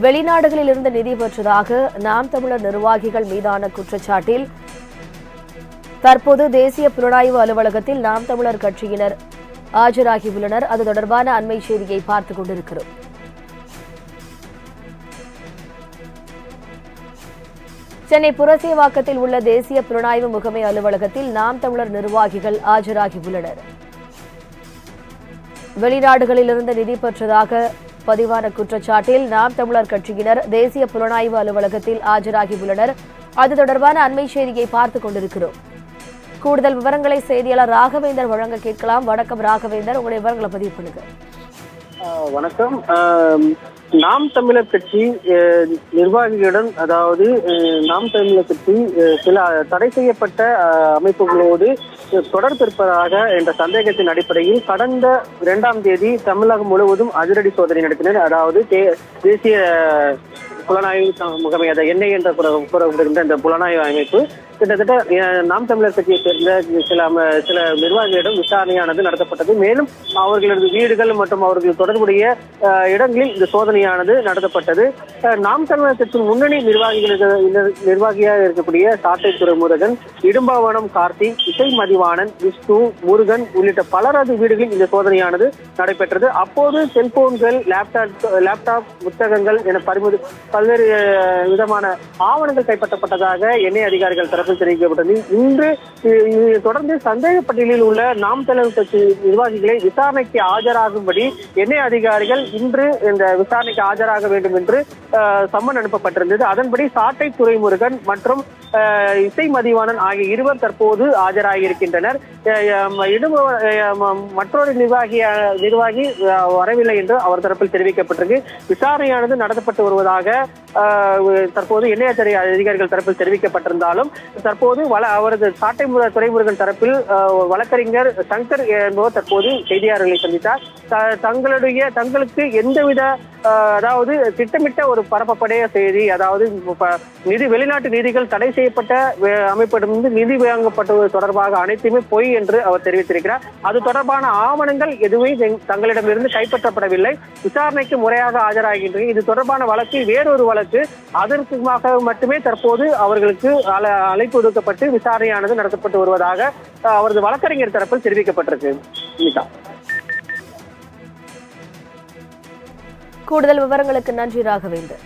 வெளிநாடுகளில் இருந்து நிதி பெற்றதாக நாம் தமிழர் நிர்வாகிகள் மீதான குற்றச்சாட்டில் தற்போது தேசிய புலனாய்வு அலுவலகத்தில் நாம் தமிழர் கட்சியினர் ஆஜராகியுள்ளனர். அது தொடர்பான அண்மை செய்தியை பார்த்துக் கொண்டிருக்கிறோம். சென்னை புரசேவாக்கத்தில் உள்ள தேசிய புலனாய்வு முகமை அலுவலகத்தில் நாம் தமிழர் நிர்வாகிகள் ஆஜராகியுள்ளனர். வெளிநாடுகளிலிருந்து நிதி பெற்றதாக பதிவான குற்றச்சாட்டில் நாம் தமிழர் கட்சியினர் தேசிய புலனாய்வு அலுவலகத்தில் ஆஜராகியுள்ளனர். அது தொடர்பான அண்மை செய்தியை பார்த்துக் கொண்டிருக்கிறோம். கூடுதல் விவரங்களை செய்தியாளர் ராகவேந்தர் வழங்க கேட்கலாம். வணக்கம் ராகவேந்தர், உங்களுடைய விவரங்களை பதிவு பண்ணுங்க. வணக்கம். நாம் தமிழர் கட்சி நிர்வாகிகளுடன், அதாவது நாம் தமிழர் கட்சி சில தடை செய்யப்பட்ட அமைப்புகளோடு தொடர்பு இருப்பதாக என்ற சந்தேகத்தின் அடிப்படையில் கடந்த 2ஆம் தேதி தமிழகம் முழுவதும் அதிரடி சோதனை நடத்தினர். அதாவது தேசிய புலனாய்வு முகமை, அதை என்ஐ என்ற கூறப்படுகின்ற இந்த புலனாய்வு அமைப்பு கிட்டத்தட்ட நாம் தமிழர் கட்சியை சேர்ந்த சில நிர்வாகிகளிடம் விசாரணையானது நடத்தப்பட்டது. மேலும் அவர்களது வீடுகள் மற்றும் அவர்கள் தொடர்புடைய இடங்களில் இந்த சோதனையானது நடத்தப்பட்டது. நாம் தமிழர் கட்சியின் முன்னணி நிர்வாகியாக இருக்கக்கூடிய சாட்டை துரைமுருகன், இடும்பாவனம் கார்த்திக், இசை மதிவாணன், விஷ்ணு, முருகன் உள்ளிட்ட பலரது வீடுகளில் இந்த சோதனையானது நடைபெற்றது. அப்போது செல்போன்கள், லேப்டாப், புத்தகங்கள் என பல்வேறு விதமான ஆவணங்கள் கைப்பற்றப்பட்டதாக எண்ணெய் அதிகாரிகள் தரப்பில் தெரிவிக்கப்பட்டது. இன்று தொடர்ந்து சந்தேக பட்டியலில் உள்ள நாம் தமிழர் கட்சி நிர்வாகிகளை விசாரணைக்கு ஆஜராகும்படி எண்ணெய் அதிகாரிகள் இன்று இந்த விசாரணைக்கு ஆஜராக வேண்டும் என்று சம்மன் அனுப்பப்பட்டிருந்தது. அதன்படி சாட்டை துரைமுருகன் மற்றும் இசை மதிவாணன் ஆகிய இருவர் தற்போது ஆஜராகியிருக்கின்றனர். மற்றொரு நிர்வாகி வரவில்லை என்று அவர் தரப்பில் தெரிவிக்கப்பட்டிருக்கு. விசாரணையானது நடத்தப்பட்டு வருவதாக தற்போது எண்ணெய் அதிகாரிகள் தரப்பில் தெரிவிக்கப்பட்டிருந்தாலும் தற்போது அவரது சாட்டை துரைமுருகன் தரப்பில் வழக்கறிஞர் சங்கர் என்பவர் தற்போது செய்தியாளர்களை சந்தித்தார். தங்களுக்கு எந்தவித, அதாவது திட்டமிட்ட ஒரு பரப்பப்படைய செய்தி, அதாவது வெளிநாட்டு நிதிகள் தடை செய்யப்பட்ட அமைப்பிடமிருந்து நிதி வழங்கப்பட்டது தொடர்பாக அனைத்துமே பொய் என்று அவர் தெரிவித்திருக்கிறார். அது தொடர்பான ஆவணங்கள் எதுவுமே தங்களிடமிருந்து கைப்பற்றப்படவில்லை. விசாரணைக்கு முறையாக ஆஜராகின்றன. இது தொடர்பான வழக்கு வேறொரு வழக்கு, அதற்காக மட்டுமே தற்போது அவர்களுக்கு அழைப்பு விடுக்கப்பட்டு விசாரணையானது நடத்தப்பட்டு வருவதாக அவரது வழக்கறிஞர் தரப்பில் தெரிவிக்கப்பட்டிருக்கு. கூடுதல் விவரங்களுக்கு நன்றி ராகவேந்தர்.